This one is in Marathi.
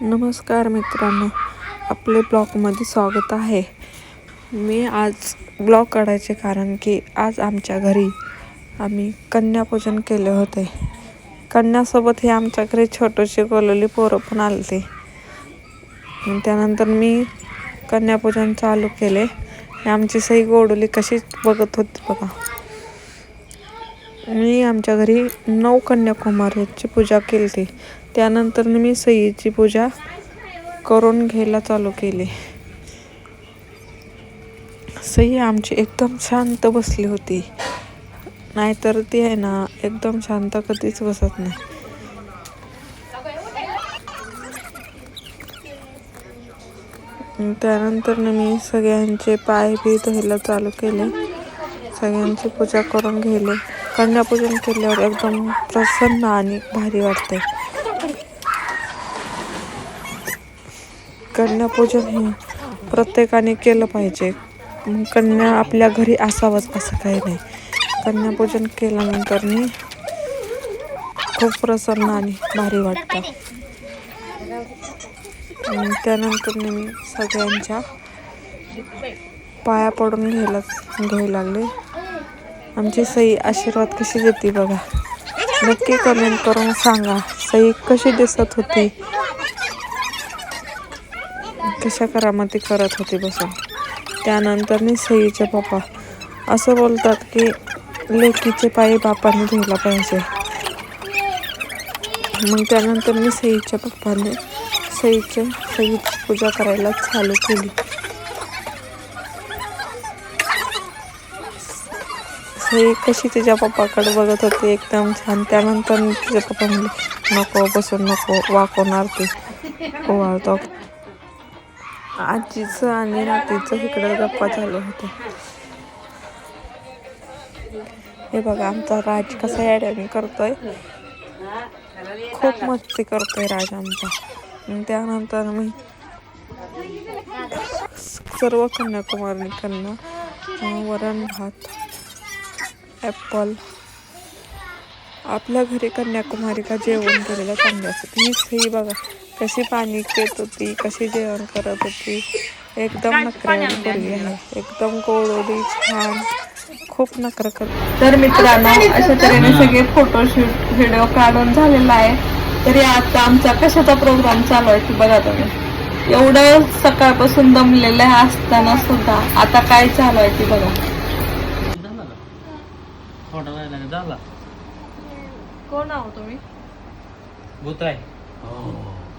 नमस्कार मित्रांनो, आपले ब्लॉगमध्ये स्वागत आहे. मी आज ब्लॉग काढायचे कारण की आज आमच्या घरी आम्ही कन्यापूजन केले होते. कन्यासोबत हे आमच्या घरी छोटीशी गोलली पोरं पण आलते. त्यानंतर मी कन्यापूजन चालू केले. आमची सई गोडली कशी बघत होती बघा. मी आमच्या घरी 9 कन्याकुमारीची पूजा केली. त्यानंतर मी सईची पूजा करून घ्यायला चालू केली. सई आमची एकदम शांत बसली होती, नाहीतर ती आहे ना एकदम शांत कधीच बसत नाही. त्यानंतर मी सगळ्यांचे पाय बी धुवायला चालू केले. सगळ्यांची पूजा करून घेतली. कन्यापूजन केल्यावर एकदम प्रसन्न आणि भारी वाटते. कन्यापूजन हे प्रत्येकाने केलं पाहिजे. कन्या आपल्या घरी असावंच असं काही नाही. कन्यापूजन केल्यानंतर मी खूप प्रसन्न आणि भारी वाटतं. त्यानंतर मी सगळ्यांच्या पाया पडून घ्यायला लागले. आमची सई आशीर्वाद कशी देते बघा. नक्की कमेंट करून सांगा सई कशी दिसत होती, कशा करामती करत होती बसून. त्यानंतर सईचे पप्पा असं बोलतात की लेकीचे पाय बापाने धुवायला पाहिजे. मग त्यानंतर सईच्या पप्पाने सईची पूजा करायला चालू केली. सई कशी तिच्या पप्पाकडे बघत होती एकदम छान. त्यानंतर तिच्या पप्पा म्हणले नको बसून नको, वाकवणार ते ओवाळतो. आजीचं आणि नातीचं इकडे गप्पा चालू होते. हे बघा आमचा राज कसा ॲडमिंग करतोय, खूप मस्ती करतोय राज आमचा. त्यानंतर मी सर्व कन्याकुमारींना वरण भात, ॲपल, आपल्या घरी कन्याकुमारी का जेवण केलेलं चांगलं असतं. ही सई बघा कशी पाणी पित होती, कशी जेवण करत होती. एकदम नखरेवाली पोरगी आहे, एकदम गोडोली छान, खूप नखर करते. तर मित्रांनो, अशा तऱ्हेने सगळे फोटोशूट व्हिडिओ काढून झालेला आहे. तरी आता आमचा कशाचा प्रोग्राम चालू आहे की बघा तुम्ही. एवढं सकाळपासून दमलेलं असताना सुद्धा आता काय चालू आहे ती बघा. कोण आहो तुम्ही? भूत आहे.